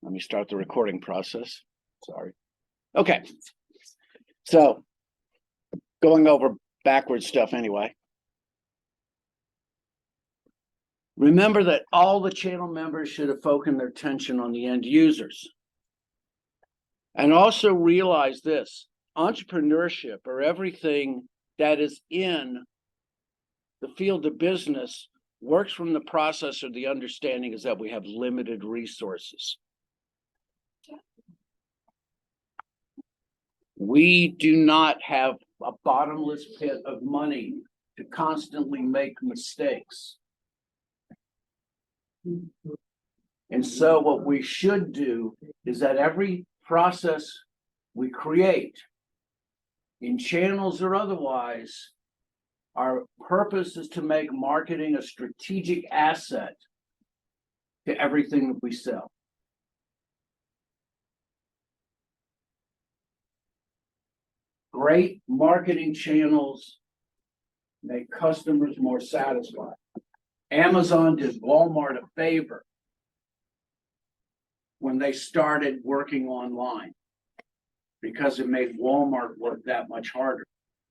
Let me start the recording process. Sorry. Okay. So going over backward stuff anyway. Remember that all the channel members should have focused their attention on the end users. And also realize this, entrepreneurship or everything that is in the field of business works from the process or the understanding is that we have limited resources. We do not have a bottomless pit of money to constantly make mistakes. And so what we should do is that every process we create, in channels or otherwise, our purpose is to make marketing a strategic asset to everything that we sell. Great marketing channels make customers more satisfied. Amazon did Walmart a favor when they started working online because it made Walmart work that much harder.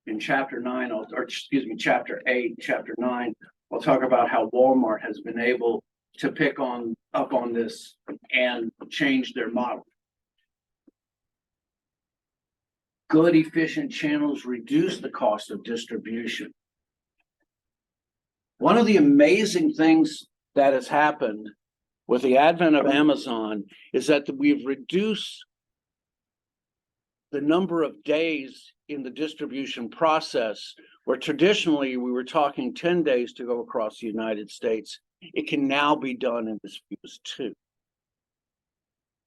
In chapter 9, chapter 8, chapter 9, I'll talk about how Walmart has been able to pick up on this and change their model. Good, efficient channels reduce the cost of distribution. One of the amazing things that has happened with the advent of Amazon is that we've reduced the number of days in the distribution process, where traditionally we were talking 10 days to go across the United States. It can now be done in as few as 2.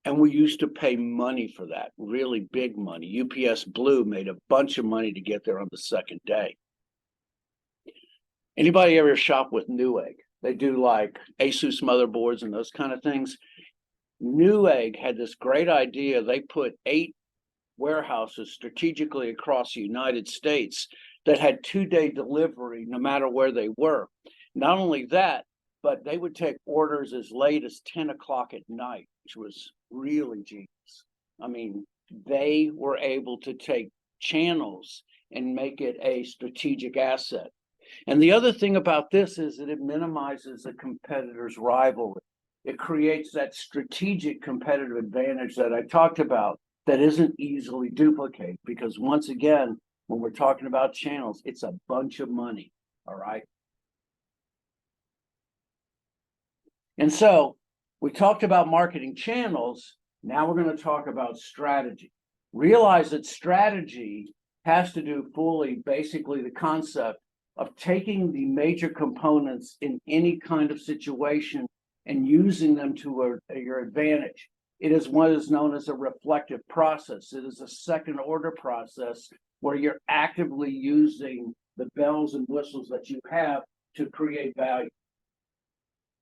And we used to pay money for that, really big money. UPS Blue made a bunch of money to get there on the second day. Anybody ever shop with Newegg? They do like Asus motherboards and those kind of things. Newegg had this great idea. They put 8 warehouses strategically across the United States that had 2-day delivery no matter where they were. Not only that, but they would take orders as late as 10 o'clock at night, which was really genius. I mean, they were able to take channels and make it a strategic asset. And the other thing about this is that it minimizes a competitor's rivalry. It creates that strategic competitive advantage that I talked about that isn't easily duplicated, because once again, when we're talking about channels, it's a bunch of money, all right? And so we talked about marketing channels. Now we're going to talk about strategy. Realize that strategy has to do fully, basically, the concept of taking the major components in any kind of situation and using them to your advantage. It is what is known as a reflective process. It is a second order process where you're actively using the bells and whistles that you have to create value.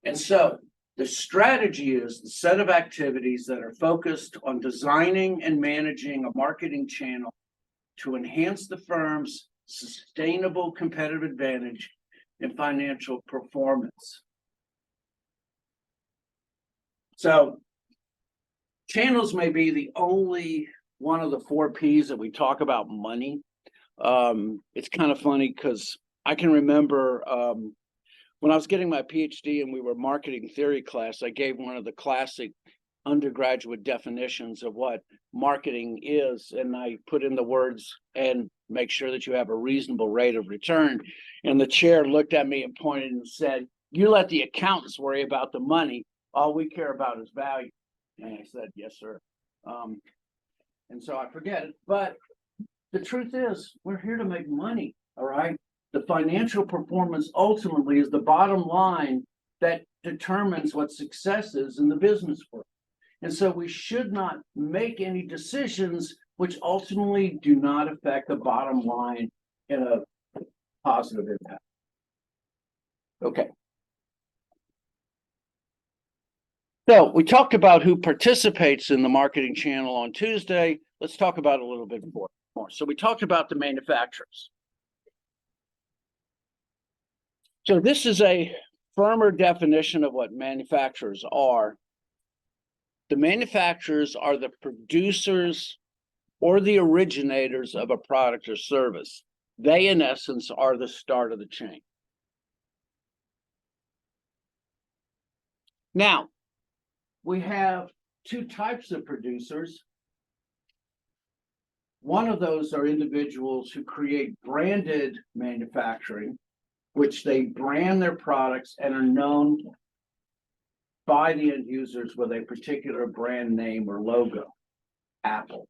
And so the strategy is the set of activities that are focused on designing and managing a marketing channel to enhance the firm's sustainable competitive advantage and financial performance. So channels may be the only one of the 4 P's that we talk about money. It's kind of funny because I can remember when I was getting my PhD and we were marketing theory class, I gave one of the classic undergraduate definitions of what marketing is, and I put in the words, and make sure that you have a reasonable rate of return. And the chair looked at me and pointed and said, "You let the accountants worry about the money. All we care about is value." And I said, "Yes, sir." And so I forget it. But the truth is, we're here to make money, all right? The financial performance ultimately is the bottom line that determines what success is in the business world. And so we should not make any decisions which ultimately do not affect the bottom line in a positive impact. Okay. So we talked about who participates in the marketing channel on Tuesday. Let's talk about it a little bit more. So we talked about the manufacturers. So this is a firmer definition of what manufacturers are. The manufacturers are the producers or the originators of a product or service. They, in essence, are the start of the chain. Now, we have two types of producers. One of those are individuals who create branded manufacturing, which they brand their products and are known by the end users with a particular brand name or logo. Apple.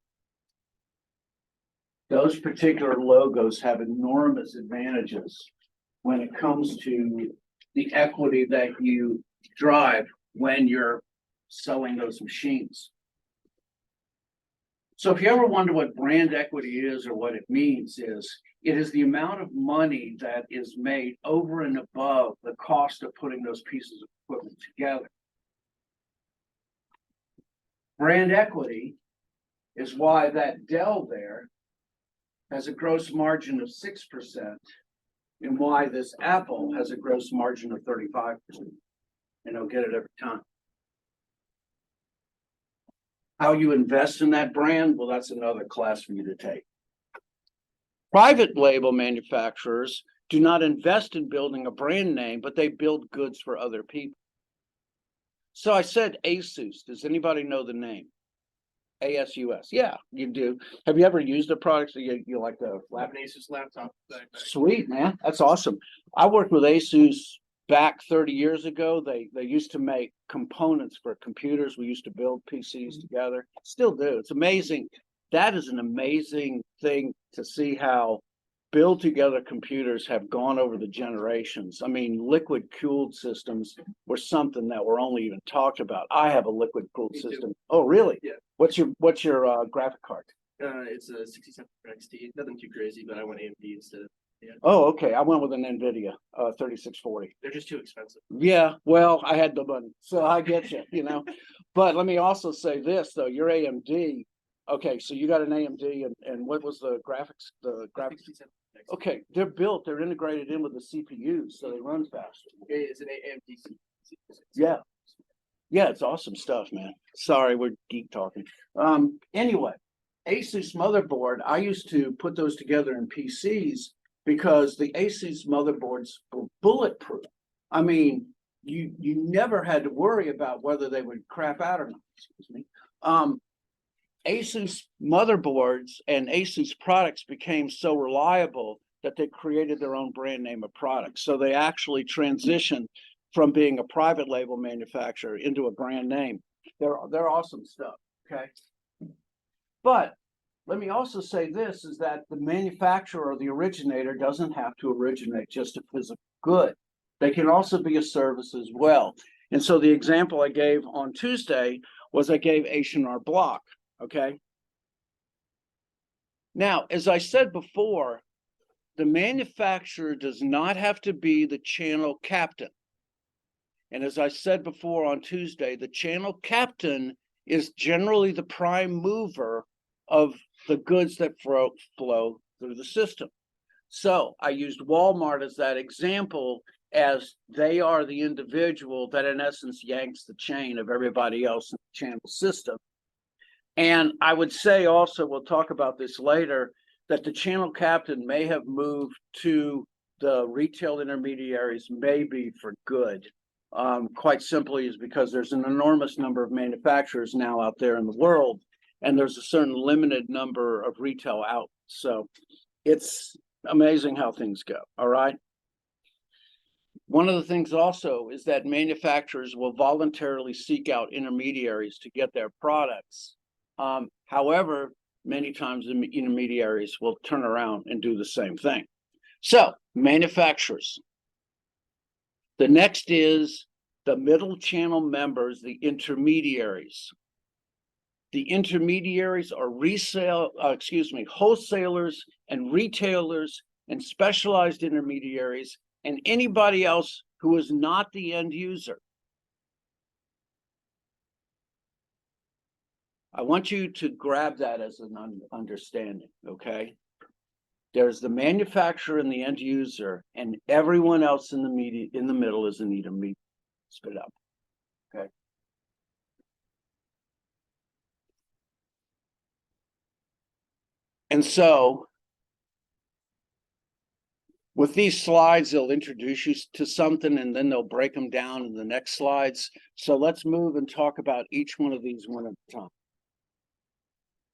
Those particular logos have enormous advantages when it comes to the equity that you drive when you're selling those machines. So if you ever wonder what brand equity is or what it means is, it is the amount of money that is made over and above the cost of putting those pieces of equipment together. Brand equity is why that Dell there has a gross margin of 6% and why this Apple has a gross margin of 35%. And they'll get it every time. How you invest in that brand, well, that's another class for you to take. Private label manufacturers do not invest in building a brand name, but they build goods for other people. So I said ASUS. Does anybody know the name? ASUS. Yeah, you do. Have you ever used a product that you like the ASUS laptop? Sweet, man. That's awesome. I worked with ASUS back 30 years ago. They used to make components for computers. We used to build PCs together. Still do. It's amazing. That is an amazing thing to see how build together computers have gone over the generations. I mean, liquid cooled systems were something that were only even talked about. I have a liquid cooled system. Too. Oh, really? Yeah. What's your graphic card? It's a 67 XT. Nothing too crazy, but I went AMD instead. Yeah. Oh, okay. I went with an NVIDIA 3640. They're just too expensive. Yeah, well, I had the money, so I get you, you know. But let me also say this, though. Your AMD, okay, so you got an AMD, and what was the graphics? The graphics. Okay, they're integrated in with the CPUs, so they run faster. Okay, it's an AMD. Yeah. Yeah, it's awesome stuff, man. Sorry, we're geek talking. Anyway, ASUS motherboard, I used to put those together in PCs because the ASUS motherboards were bulletproof. I mean, you never had to worry about whether they would crap out or not. Excuse me. ASUS motherboards and ASUS products became so reliable that they created their own brand name of products. So they actually transitioned from being a private label manufacturer into a brand name. They're awesome stuff, okay? But let me also say this, is that the manufacturer or the originator doesn't have to originate just a physical good. They can also be a service as well. And so the example I gave on Tuesday was I gave H&R Block, okay? Now, as I said before, the manufacturer does not have to be the channel captain. And as I said before on Tuesday, the channel captain is generally the prime mover of the goods that flow through the system. So I used Walmart as that example, as they are the individual that in essence yanks the chain of everybody else in the channel system. And I would say also, we'll talk about this later, that the channel captain may have moved to the retail intermediaries maybe for good. Quite simply is because there's an enormous number of manufacturers now out there in the world, and there's a certain limited number of retail outlets. So it's amazing how things go, all right? One of the things also is that manufacturers will voluntarily seek out intermediaries to get their products. However, many times the intermediaries will turn around and do the same thing. So, manufacturers. The next is the middle channel members, the intermediaries. The intermediaries are wholesalers and retailers and specialized intermediaries and anybody else who is not the end user. I want you to grab that as an understanding, okay? There's the manufacturer and the end user, and everyone else in the middle is an intermediary. Spit up, okay? And so with these slides, they'll introduce you to something and then they'll break them down in the next slides. So let's move and talk about each one of these one at a time.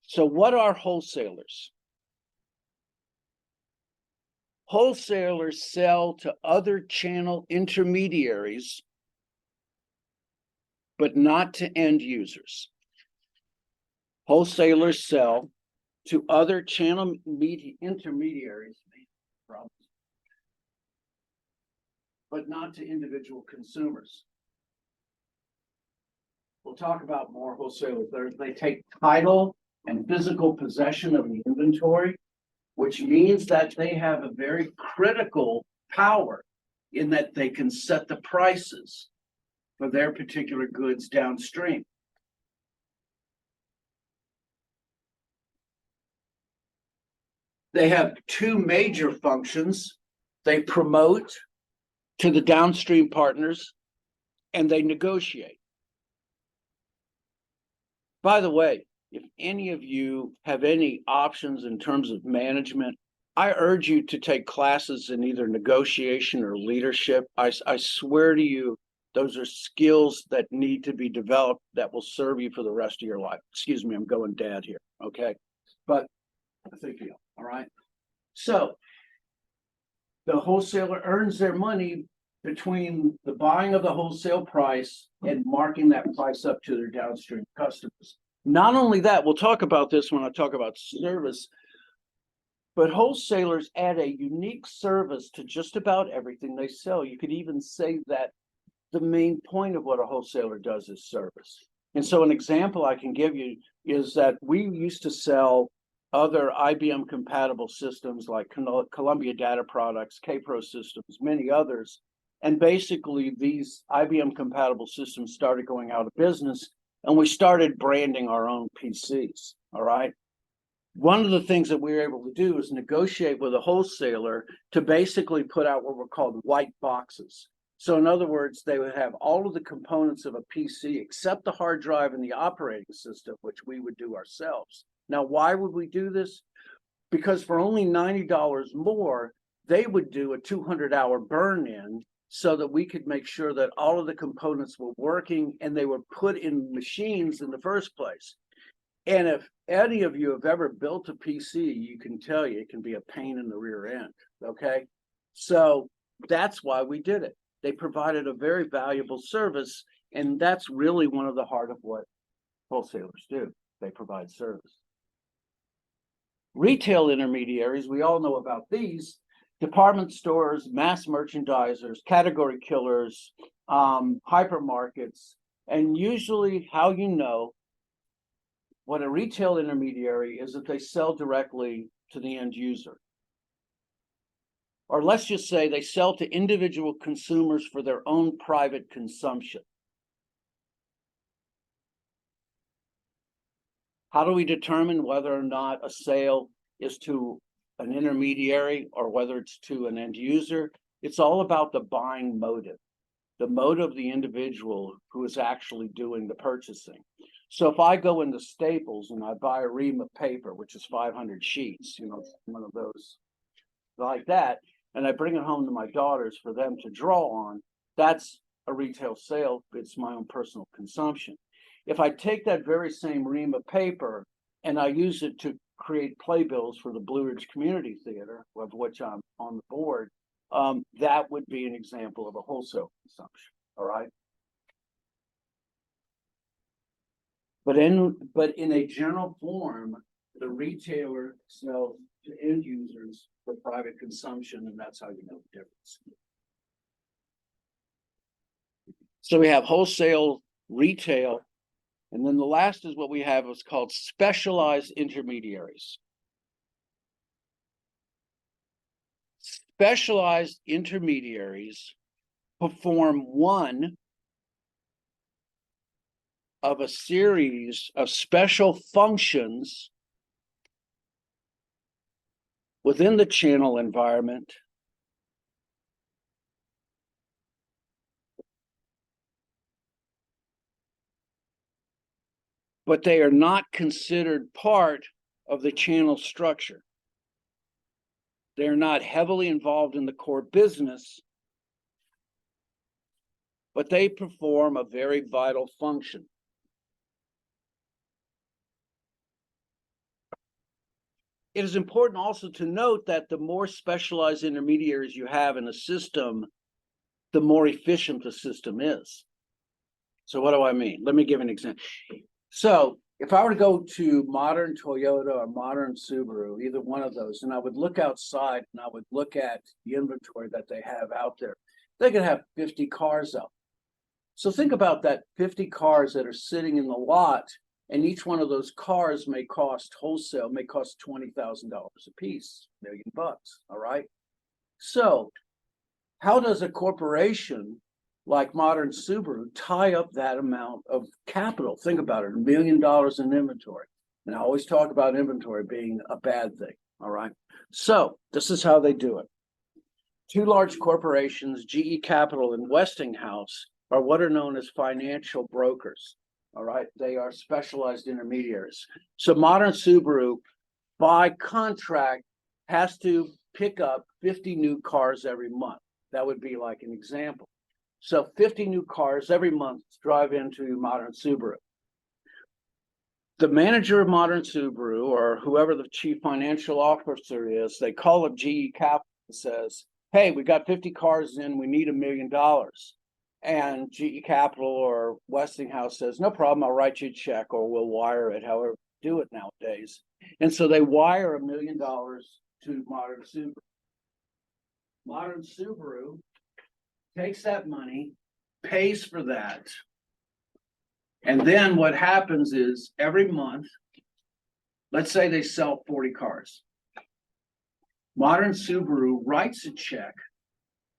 So what are wholesalers? Wholesalers sell to other channel intermediaries, but not to end users. Wholesalers sell to other channel intermediaries, but not to individual consumers. We'll talk about more wholesalers. They take title and physical possession of the inventory, which means that they have a very critical power in that they can set the prices for their particular goods downstream. They have two major functions. They promote to the downstream partners and they negotiate. By the way, if any of you have any options in terms of management, I urge you to take classes in either negotiation or leadership. I swear to you, those are skills that need to be developed that will serve you for the rest of your life. Excuse me, I'm going dad here, okay? But I think you, all right? So the wholesaler earns their money between the buying of the wholesale price and marking that price up to their downstream customers. Not only that, we'll talk about this when I talk about service, but wholesalers add a unique service to just about everything they sell. You could even say that the main point of what a wholesaler does is service. And so an example I can give you is that we used to sell other IBM compatible systems like Columbia Data Products, K-Pro systems, many others. And basically these IBM compatible systems started going out of business and we started branding our own PCs, all right? One of the things that we were able to do is negotiate with a wholesaler to basically put out what were called white boxes. So in other words, they would have all of the components of a PC except the hard drive and the operating system, which we would do ourselves. Now, why would we do this? Because for only $90 more, they would do a 200-hour burn-in so that we could make sure that all of the components were working and they were put in machines in the first place. And if any of you have ever built a PC, you can tell you it can be a pain in the rear end, okay? So that's why we did it. They provided a very valuable service, and that's really one of the heart of what wholesalers do. They provide service. Retail intermediaries, we all know about these, department stores, mass merchandisers, category killers, hypermarkets, and usually how you know what a retail intermediary is that they sell directly to the end user. Or let's just say they sell to individual consumers for their own private consumption. How do we determine whether or not a sale is to an intermediary or whether it's to an end user? It's all about the buying motive, the motive of the individual who is actually doing the purchasing. So if I go into Staples and I buy a ream of paper, which is 500 sheets, you know, one of those like that, and I bring it home to my daughters for them to draw on, that's a retail sale. It's my own personal consumption. If I take that very same ream of paper and I use it to create playbills for the Blue Ridge Community Theater, of which I'm on the board, that would be an example of a wholesale consumption, all right? But in a general form, the retailer sells to end users for private consumption, and that's how you know the difference. So we have wholesale, retail, and then the last is what we have is called specialized intermediaries. Specialized intermediaries perform one of a series of special functions within the channel environment but they are not considered part of the channel structure. They're not heavily involved in the core business, but they perform a very vital function. It is important also to note that the more specialized intermediaries you have in a system, the more efficient the system is. So what do I mean? Let me give an example. So if I were to go to modern Toyota or modern Subaru, either one of those, and I would look outside and I would look at the inventory that they have out there, they could have 50 cars up. So think about that 50 cars that are sitting in the lot, and each one of those cars may cost wholesale, may cost $20,000 a piece, $1 million, all right? So how does a corporation like modern Subaru tie up that amount of capital? Think about it, $1 million in inventory. And I always talk about inventory being a bad thing, all right? So this is how they do it. Two large corporations, GE Capital and Westinghouse, are what are known as financial brokers, all right? They are specialized intermediaries. So modern Subaru, by contract, has to pick up 50 new cars every month. That would be like an example. So 50 new cars every month drive into modern Subaru. The manager of modern Subaru, or whoever the chief financial officer is, they call up GE Capital and says, hey, we got 50 cars in, we need $1 million. And GE Capital or Westinghouse says, no problem, I'll write you a check or we'll wire it, however we do it nowadays. And so they wire $1 million to modern Subaru. Modern Subaru takes that money, pays for that. And then what happens is every month, let's say they sell 40 cars. Modern Subaru writes a check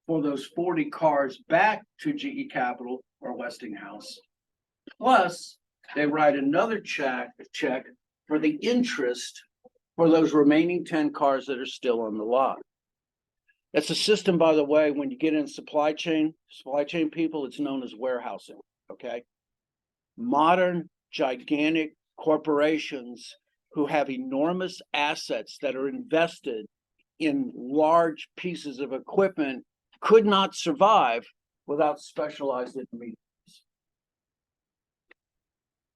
for those 40 cars back to GE Capital or Westinghouse. Plus, they write another check for the interest for those remaining 10 cars that are still on the lot. That's a system, by the way, when you get in supply chain people, it's known as warehousing, okay? Modern, gigantic corporations who have enormous assets that are invested in large pieces of equipment could not survive without specialized intermediaries.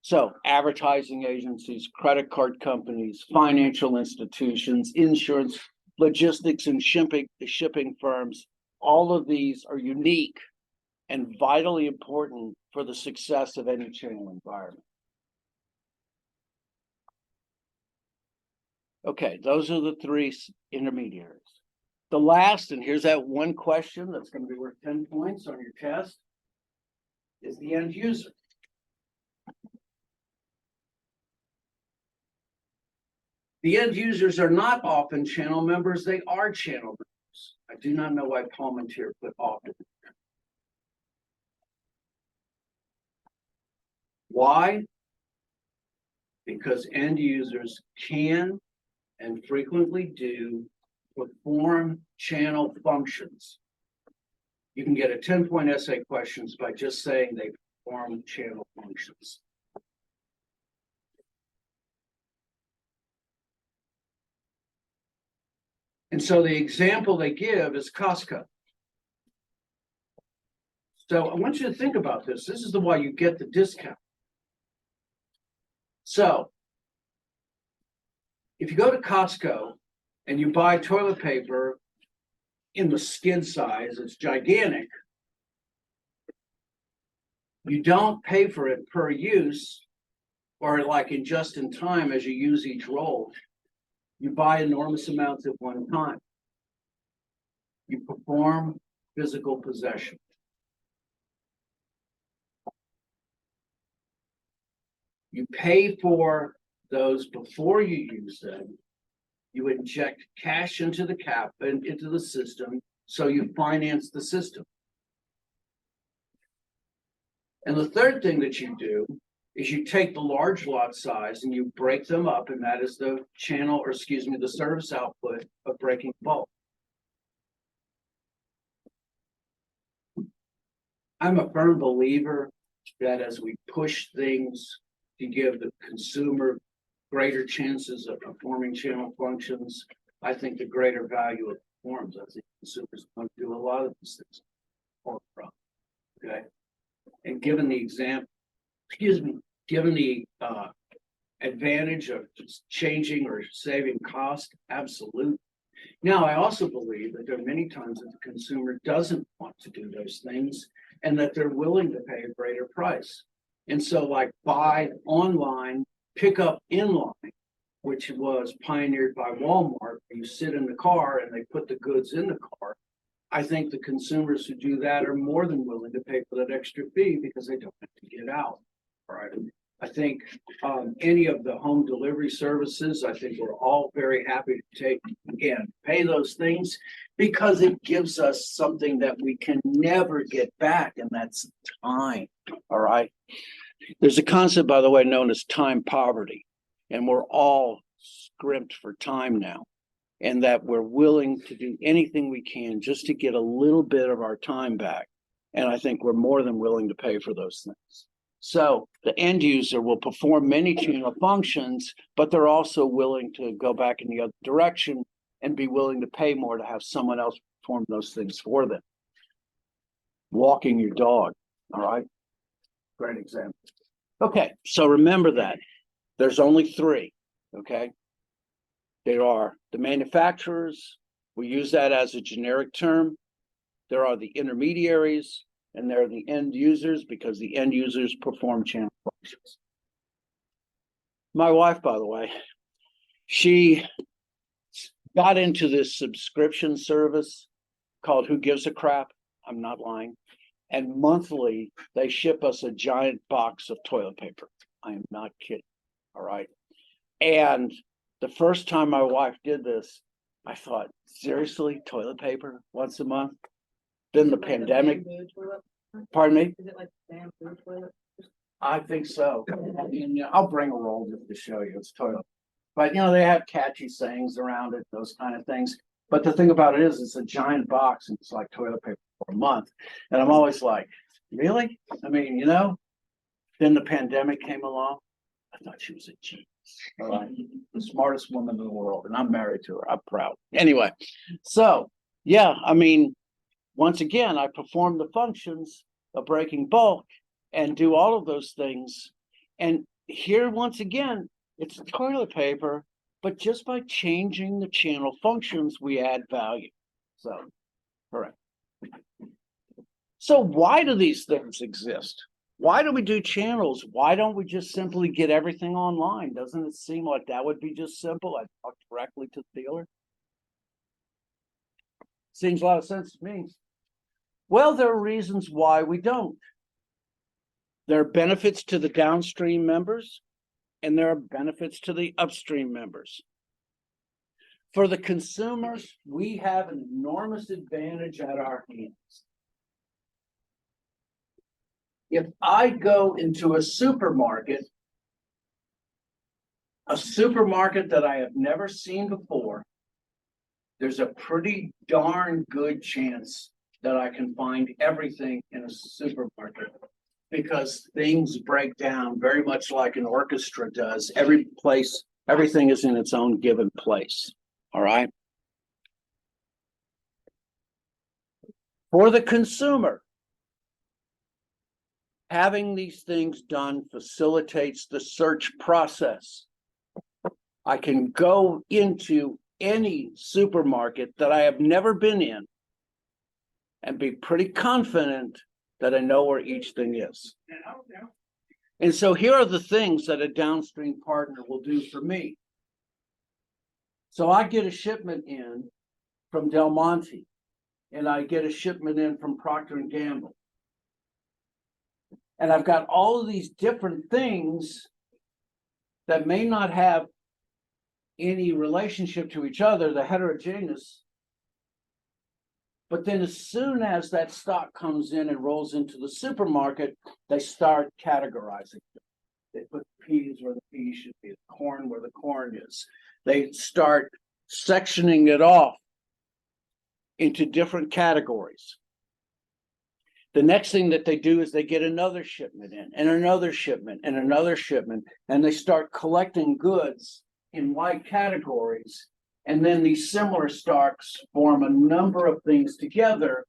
So advertising agencies, credit card companies, financial institutions, insurance, logistics and shipping firms, all of these are unique and vitally important for the success of any channel environment. Okay, those are the three intermediaries. The last, and here's that one question that's going to be worth 10 points on your test, is the end user. The end users are not often channel members, they are channel members. I do not know why Palmentier put often. Why? Because end users can and frequently do perform channel functions. You can get a 10-point essay questions by just saying they perform channel functions. And so the example they give is Costco. So I want you to think about this. This is the why you get the discount. So if you go to Costco and you buy toilet paper in the skid size, it's gigantic. You don't pay for it per use or like in just in time as you use each roll. You buy enormous amounts at one time. You perform physical possession. You pay for those before you use them. You inject cash into the system, so you finance the system. And the third thing that you do is you take the large lot size and you break them up, and that is the channel, or excuse me, the service output of breaking bulk. I'm a firm believer that as we push things to give the consumer greater chances of performing channel functions, I think the greater value it performs. I think consumers don't do a lot of these things. Okay. And given the example, given the advantage of just changing or saving cost, absolutely. Now, I also believe that there are many times that the consumer doesn't want to do those things and that they're willing to pay a greater price. And so, like, buy online, pick up in line, which was pioneered by Walmart. You sit in the car and they put the goods in the car. I think the consumers who do that are more than willing to pay for that extra fee because they don't have to get out. All right. I think any of the home delivery services, I think we're all very happy to take, again, pay those things because it gives us something that we can never get back, and that's time. All right. There's a concept, by the way, known as time poverty, and we're all scrimped for time now, and that we're willing to do anything we can just to get a little bit of our time back. And I think we're more than willing to pay for those things. So the end user will perform many channel functions, but they're also willing to go back in the other direction and be willing to pay more to have someone else perform those things for them. Walking your dog, all right? Great example. Okay, so remember that. There's only three, okay? There are the manufacturers. We use that as a generic term. There are the intermediaries, and there are the end users because the end users perform channel functions. My wife, by the way, she got into this subscription service called Who Gives a Crap? I'm not lying. And monthly, they ship us a giant box of toilet paper. I am not kidding. All right. And the first time my wife did this, I thought, seriously, toilet paper once a month? Then the pandemic. Pardon me? Is it like bamboo toilet? I think so. I mean, I'll bring a roll just to show you. It's toilet. But, they have catchy sayings around it, those kind of things. But the thing about it is, it's a giant box and it's like toilet paper for a month. And I'm always like, really? I mean, then the pandemic came along. I thought she was a genius. All right. The smartest woman in the world. And I'm married to her. I'm proud. Anyway, so, yeah, I mean, once again, I perform the functions of breaking bulk and do all of those things. And here, once again, it's toilet paper, but just by changing the channel functions, we add value. So, correct. So why do these things exist? Why do we do channels? Why don't we just simply get everything online? Doesn't it seem like that would be just simple? I talk directly to the dealer. Seems a lot of sense to me. Well, there are reasons why we don't. There are benefits to the downstream members, and there are benefits to the upstream members. For the consumers, we have an enormous advantage at our hands. If I go into a supermarket that I have never seen before, there's a pretty darn good chance that I can find everything in a supermarket because things break down very much like an orchestra does. Everything is in its own given place. All right. For the consumer, having these things done facilitates the search process. I can go into any supermarket that I have never been in and be pretty confident that I know where each thing is. And so here are the things that a downstream partner will do for me. So I get a shipment in from Del Monte, and I get a shipment in from Procter & Gamble. And I've got all of these different things that may not have any relationship to each other, the heterogeneous. But then as soon as that stock comes in and rolls into the supermarket, they start categorizing it. They put peas where the peas should be, the corn where the corn is. They start sectioning it off into different categories. The next thing that they do is they get another shipment in and another shipment and another shipment, and they start collecting goods in like categories. And then these similar stocks form a number of things together.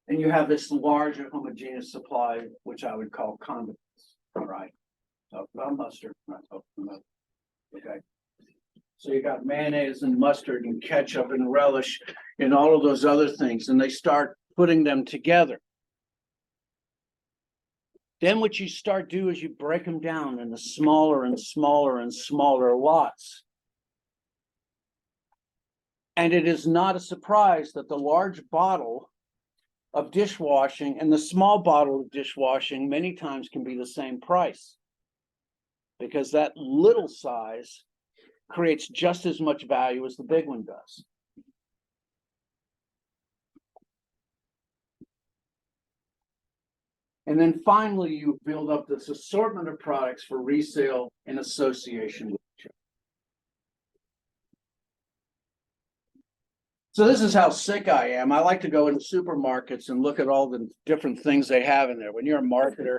And you have this larger homogeneous supply, which I would call condiments. All right. Talk about mustard. I'm not talking about. Okay. So you got mayonnaise and mustard and ketchup and relish and all of those other things, and they start putting them together. Then what you start do is you break them down into smaller and smaller and smaller lots. And it is not a surprise that the large bottle of dishwashing and the small bottle of dishwashing many times can be the same price, because that little size creates just as much value as the big one does. And then finally, you build up this assortment of products for resale in association with each other. So this is how sick I am. I like to go into supermarkets and look at all the different things they have in there. When you're a marketer,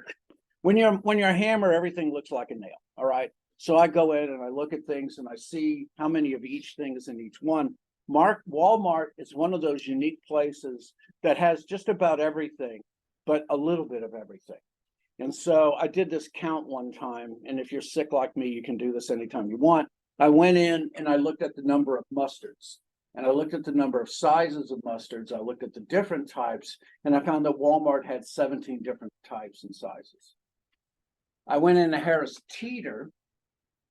when you're a hammer, everything looks like a nail. All right. So I go in and I look at things and I see how many of each thing is in each one. Walmart is one of those unique places that has just about everything, but a little bit of everything. And so I did this count one time, and if you're sick like me, you can do this anytime you want. I went in and I looked at the number of mustards, and I looked at the number of sizes of mustards. I looked at the different types, and I found that Walmart had 17 different types and sizes. I went into Harris Teeter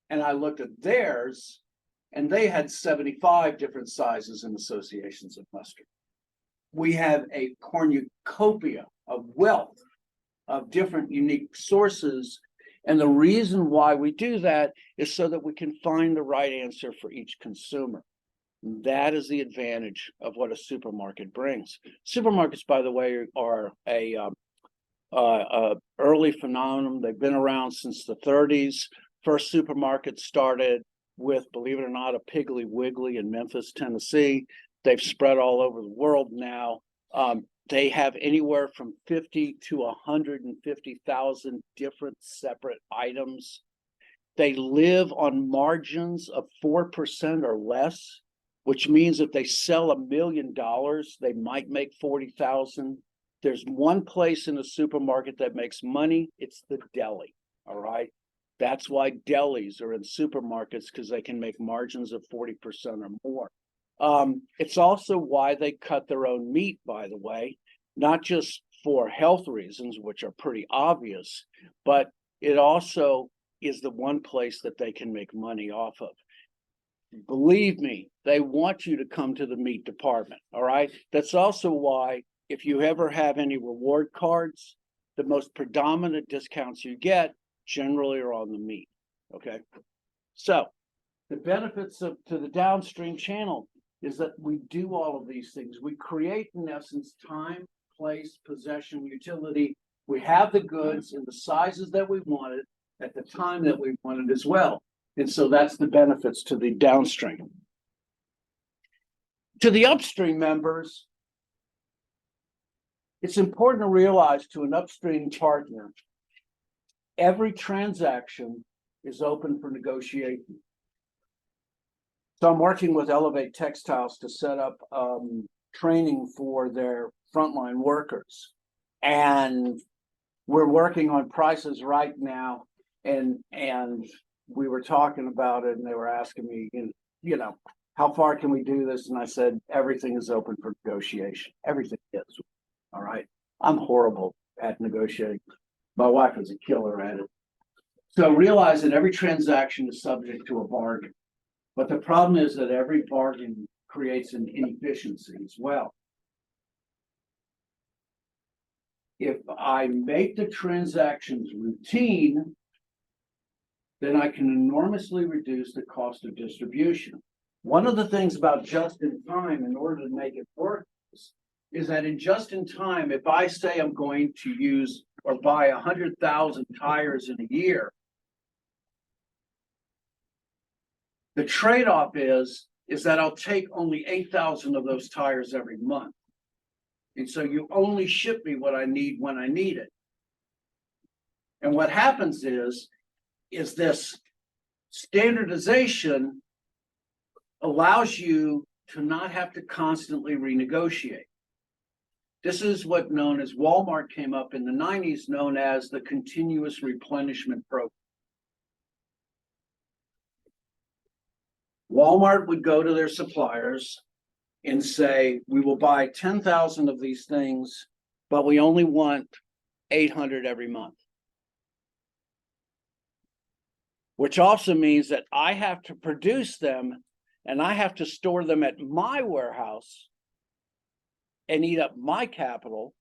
and I looked at theirs, and they had 75 different sizes and associations of mustard. We have a cornucopia of wealth of different unique sources. And the reason why we do that is so that we can find the right answer for each consumer. That is the advantage of what a supermarket brings. Supermarkets, by the way, are a early phenomenon. They've been around since the 30s. First supermarket started with, believe it or not, a Piggly Wiggly in Memphis, Tennessee. They've spread all over the world now. They have anywhere from 50 to 150,000 different separate items. They live on margins of 4% or less, which means if they sell $1 million, they might make 40,000. There's one place in a supermarket that makes money. It's the deli. All right. That's why delis are in supermarkets, because they can make margins of 40% or more. It's also why they cut their own meat, by the way, not just for health reasons, which are pretty obvious, but it also is the one place that they can make money off of. Believe me, they want you to come to the meat department. All right. That's also why, if you ever have any reward cards, the most predominant discounts you get generally are on the meat. Okay. So the benefits to the downstream channel is that we do all of these things. We create, in essence, time, place, possession, utility. We have the goods in the sizes that we wanted at the time that we wanted as well. And so that's the benefits to the downstream. To the upstream members, it's important to realize, to an upstream partner, every transaction is open for negotiation. So I'm working with Elevate Textiles to set up training for their frontline workers. And we're working on prices right now. And we were talking about it, and they were asking me, you know, how far can we do this? And I said, everything is open for negotiation. Everything is. All right. I'm horrible at negotiating. My wife is a killer at it. So realize that every transaction is subject to a bargain. But the problem is that every bargain creates an inefficiency as well. If I make the transactions routine, then I can enormously reduce the cost of distribution. One of the things about just-in-time, in order to make it work, is that in just-in-time, if I say I'm going to use or buy 100,000 tires in a year, the trade-off is that I'll take only 8,000 of those tires every month. And so you only ship me what I need when I need it. And what happens is this standardization allows you to not have to constantly renegotiate. This is what known as Walmart came up in the 90s, known as the continuous replenishment program. Walmart would go to their suppliers and say, we will buy 10,000 of these things, but we only want 800 every month. Which also means that I have to produce them and I have to store them at my warehouse and eat up my capital,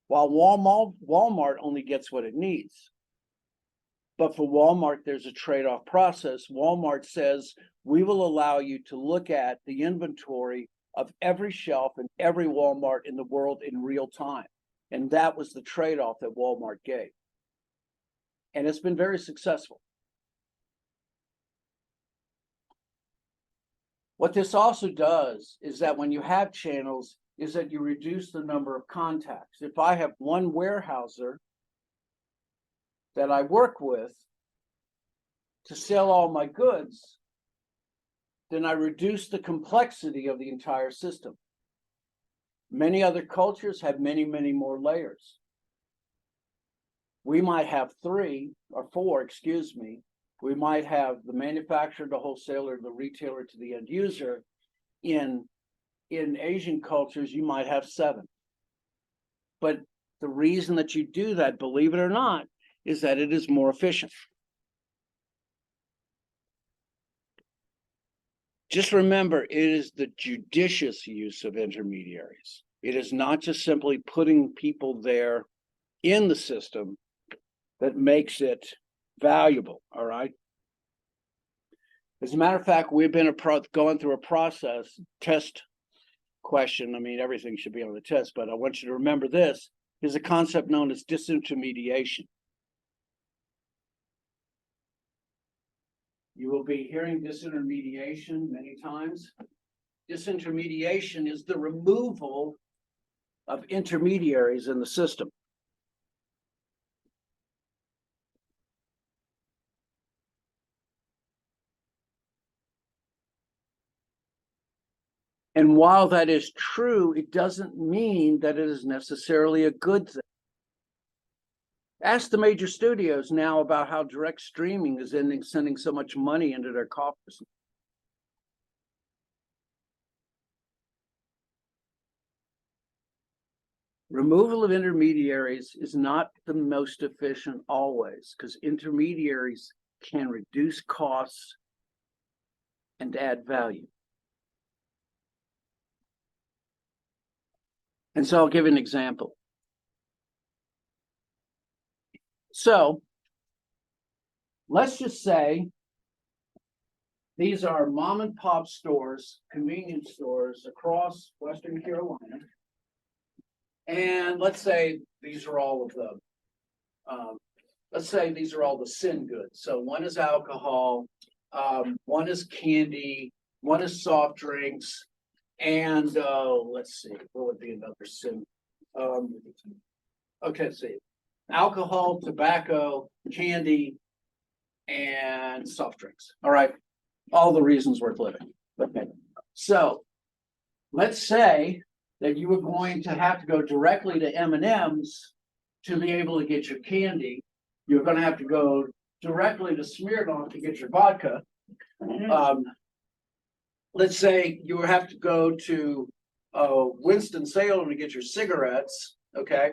while Walmart only gets what it needs. But for Walmart, there's a trade-off process. Walmart says, we will allow you to look at the inventory of every shelf in every Walmart in the world in real time. And that was the trade-off that Walmart gave. And it's been very successful. What this also does is that when you have channels, is that you reduce the number of contacts. If I have one warehouser that I work with to sell all my goods, then I reduce the complexity of the entire system. Many other cultures have many, many more layers. We might have 3 or 4, excuse me. We might have the manufacturer, the wholesaler, the retailer to the end user. In Asian cultures, you might have 7. But the reason that you do that, believe it or not, is that it is more efficient. Just remember, it is the judicious use of intermediaries. It is not just simply putting people there in the system that makes it valuable, all right? As a matter of fact, we've been going through a process, test question. I mean, everything should be on the test, but I want you to remember this is a concept known as disintermediation. You will be hearing disintermediation many times. Disintermediation is the removal of intermediaries in the system. And while that is true, it doesn't mean that it is necessarily a good thing. Ask the major studios now about how direct streaming is sending so much money into their coffers. Removal of intermediaries is not the most efficient always, because intermediaries can reduce costs and add value. And so I'll give an example. So let's just say these are mom and pop stores, convenience stores across Western Carolina. And let's say these are all of them. Let's say these are all the sin goods. So one is alcohol, one is candy, one is soft drinks, and let's see, what would be another sin? Okay, let's see. Alcohol, tobacco, candy, and soft drinks. All right. All the reasons worth living. Okay. So let's say that you were going to have to go directly to M&M's to be able to get your candy. You're going to have to go directly to Smirnoff to get your vodka. Let's say you have to go to Winston-Salem to get your cigarettes. Okay.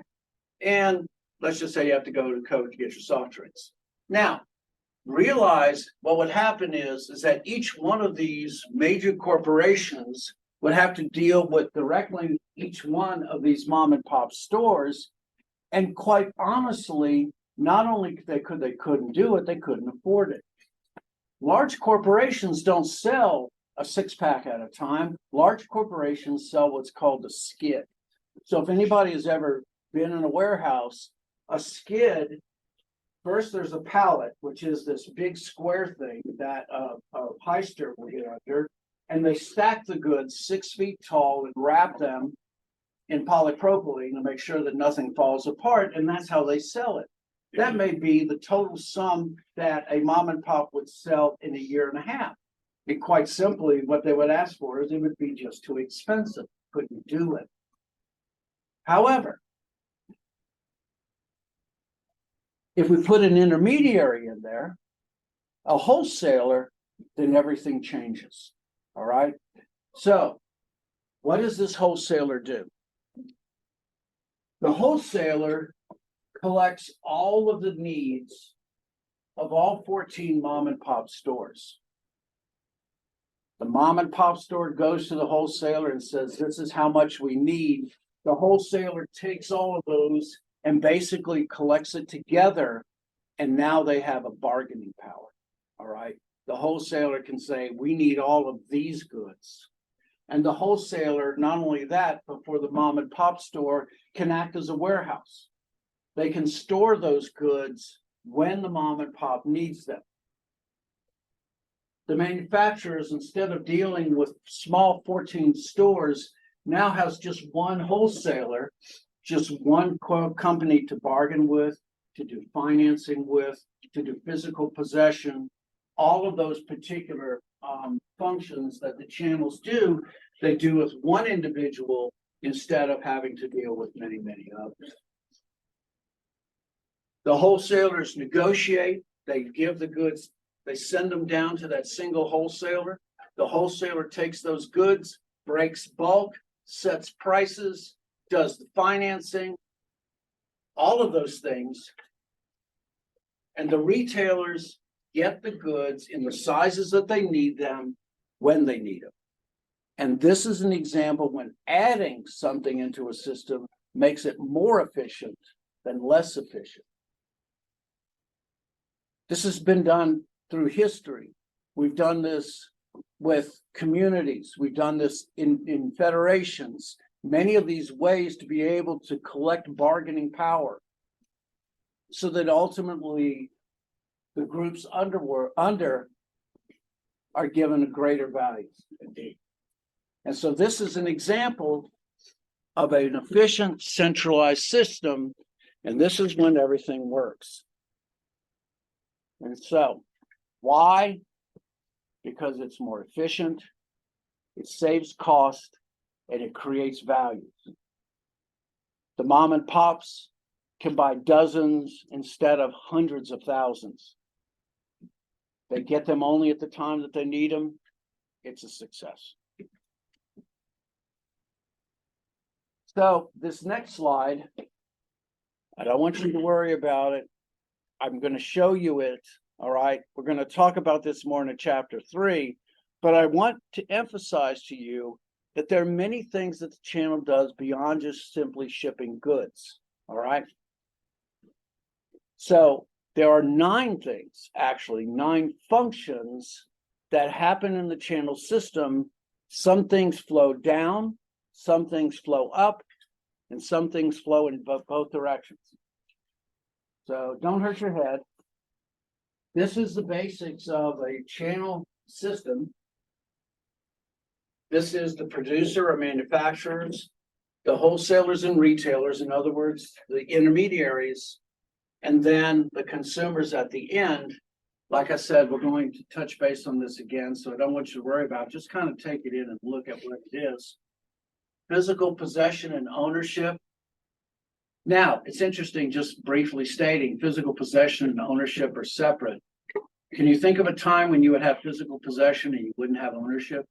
And let's just say you have to go to Coke to get your soft drinks. Now, realize what would happen is that each one of these major corporations would have to deal with directly each one of these mom and pop stores. And quite honestly, not only they couldn't do it, they couldn't afford it. Large corporations don't sell a 6-pack at a time. Large corporations sell what's called a skid. So if anybody has ever been in a warehouse, a skid, first there's a pallet, which is this big square thing that a heister will get under, and they stack the goods 6 feet tall and wrap them in polypropylene to make sure that nothing falls apart, and that's how they sell it. That may be the total sum that a mom and pop would sell in a year and a half. And quite simply, what they would ask for is it would be just too expensive, couldn't do it. However, if we put an intermediary in there, a wholesaler, then everything changes. All right. So what does this wholesaler do? The wholesaler collects all of the needs of all 14 mom and pop stores. The mom and pop store goes to the wholesaler and says, this is how much we need. The wholesaler takes all of those and basically collects it together. And now they have a bargaining power. All right. The wholesaler can say, we need all of these goods. And the wholesaler, not only that, but for the mom and pop store, can act as a warehouse. They can store those goods when the mom and pop needs them. The manufacturers, instead of dealing with small 14 stores, now has just one wholesaler, just one company to bargain with, to do financing with, to do physical possession, all of those particular functions that the channels do, they do with one individual instead of having to deal with many, many others. The wholesalers negotiate, they give the goods, they send them down to that single wholesaler. The wholesaler takes those goods, breaks bulk, sets prices, does the financing, all of those things. And the retailers get the goods in the sizes that they need them when they need them. And this is an example when adding something into a system makes it more efficient than less efficient. This has been done through history. We've done this with communities. We've done this in federations. Many of these ways to be able to collect bargaining power so that ultimately the groups under are given a greater value. And so this is an example of an efficient centralized system, and this is when everything works. And so, why? Because it's more efficient, it saves cost, and it creates value. The mom and pops can buy dozens instead of hundreds of thousands. They get them only at the time that they need them. It's a success. So this next slide, I don't want you to worry about it. I'm going to show you it. All right. We're going to talk about this more in chapter 3, but I want to emphasize to you that there are many things that the channel does beyond just simply shipping goods. All right. So there are 9 things, actually 9 functions that happen in the channel system. Some things flow down, some things flow up, and some things flow in both directions. So don't hurt your head. This is the basics of a channel system. This is the producer or manufacturers, the wholesalers and retailers, in other words, the intermediaries, and then the consumers at the end. Like I said, we're going to touch base on this again, so I don't want you to worry about it. Just kind of take it in and look at what it is. Physical possession and ownership. Now, it's interesting, just briefly stating, physical possession and ownership are separate. Can you think of a time when you would have physical possession and you wouldn't have ownership?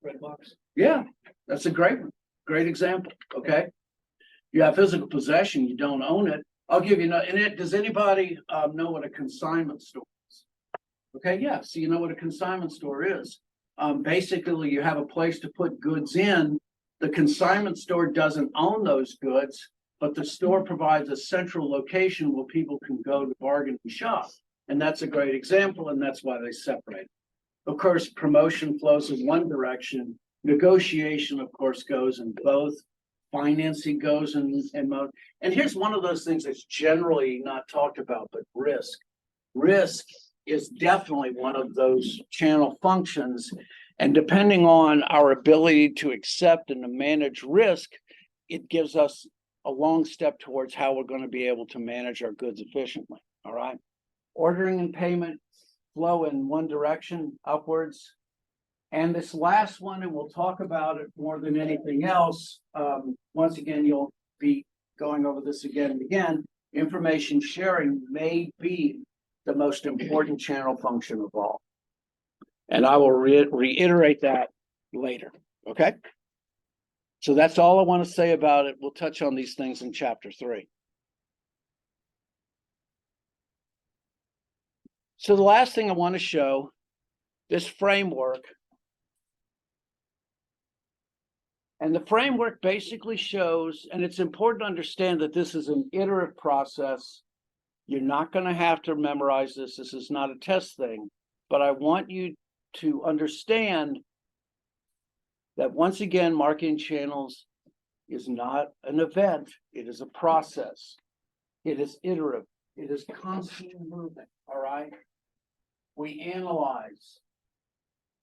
Red box. Yeah, that's a great one. Great example. Okay. You have physical possession, you don't own it. I'll give you, does anybody know what a consignment store is? Okay, yeah, so you know what a consignment store is. Basically, you have a place to put goods in. The consignment store doesn't own those goods, but the store provides a central location where people can go to bargain and shop. And that's a great example, and that's why they separate. Of course, promotion flows in one direction. Negotiation, of course, goes in both. Financing goes in both. And here's one of those things that's generally not talked about, but risk. Risk is definitely one of those channel functions. And depending on our ability to accept and to manage risk, it gives us a long step towards how we're going to be able to manage our goods efficiently. All right. Ordering and payment flow in one direction, upwards. And this last one, and we'll talk about it more than anything else. Once again, you'll be going over this again and again. Information sharing may be the most important channel function of all. And I will reiterate that later. Okay. So that's all I want to say about it. We'll touch on these things in chapter 3. So the last thing I want to show, this framework. And the framework basically shows, and it's important to understand that this is an iterative process. You're not going to have to memorize this. This is not a test thing. But I want you to understand that once again, marketing channels is not an event. It is a process. It is iterative. It is constantly moving. All right. We analyze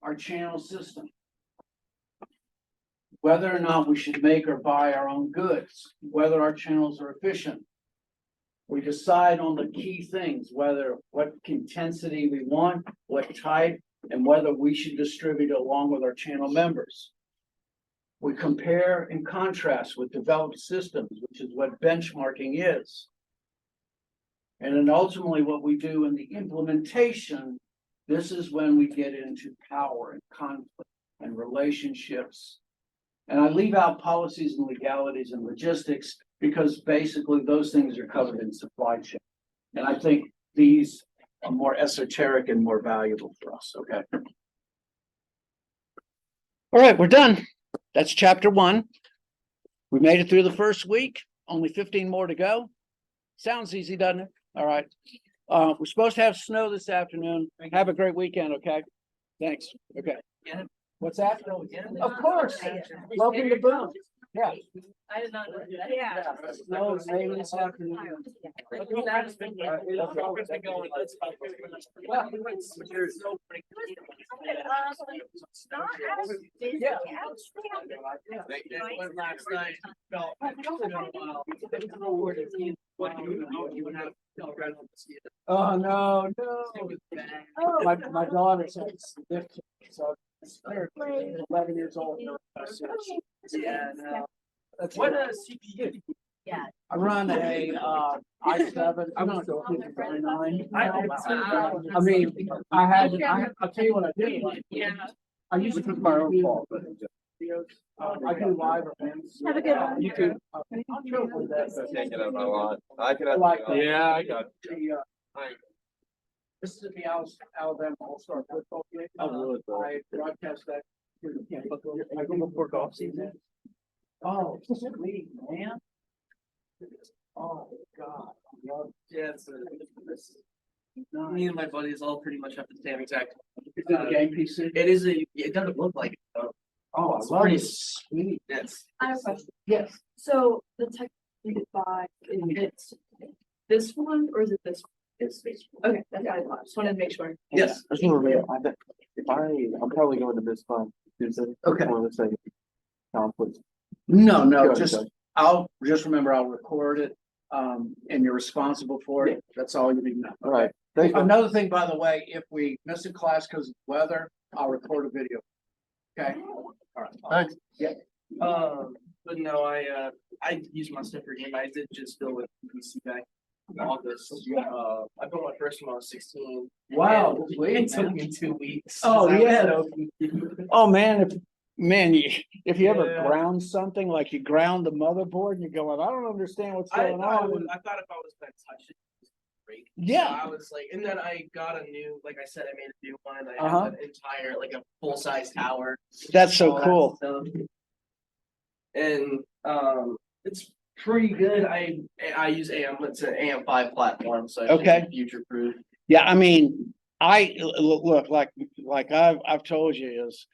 our channel system, whether or not we should make or buy our own goods, whether our channels are efficient. We decide on the key things, whether what intensity we want, what type, and whether we should distribute it along with our channel members. We compare and contrast with developed systems, which is what benchmarking is. And then ultimately what we do in the implementation, this is when we get into power and conflict and relationships. And I leave out policies and legalities and logistics because basically those things are covered in supply chain. And I think these are more esoteric and more valuable for us. Okay. All right, we're done. That's chapter 1. We made it through the first week, only 15 more to go. Sounds easy, doesn't it? All right. We're supposed to have snow this afternoon. Have a great weekend, okay? Thanks. Okay. What's that? Of course. Welcome to Boone. Yeah. I did not know that. Yeah. No, it's maybe this afternoon. Oh, no, no. My daughter's had so 11 years old. Yeah, no. That's What it. CPU? Yeah. I run a i7. I'm not going to 59. I mean, I'll tell you what I do. Yeah. I used to cook my own fault. I do live events. Have a good one. You too. I'm sure with that. Taking it a lot. I can have. Like, Yeah, I got. This is the Alabama All-Star football game. I broadcast that. I go before golf season. Oh, sweet, man. Oh, God. Yeah, me and my buddies all pretty much have the same exact. Is it a game PC? It is it doesn't look like it though. Oh, It's I love pretty it. sweet. Yes. I have a question. Yes. So the tech you could buy, it's this one or is it this one? It's Okay, that's what I thought. Just wanted to make sure. Yes. That's what we're I bet if I'm probably going to this fun Tuesday. Okay. Let's say conflict. No, Go just, ahead. I'll just remember I'll record it, and you're responsible for it. That's all you need to know. All right. Thank you. Another thing, by the way, if we miss a class because of weather, I'll record a video. Okay? All right. Thanks. But no, I used my stuff for game. I did just go with PC back in August. I built my first one when I was 16. Wow, and sweet, it took man. me 2 weeks. Oh, 'cause I was yeah. so confused. Oh, if you ever Yeah. ground something, like you ground the motherboard and you're going, I don't understand what's I going thought on. I thought if I was gonna touch it, it would break. Yeah. So I was like, and then I got a new, like I said, I made a new one. I Uh-huh. have an entire, like a full size tower. That's so all that cool. stuff. And it's pretty good. I use AM. It's an AM5 platform, so Okay. future proof. Yeah, I mean, look, like I've told you is,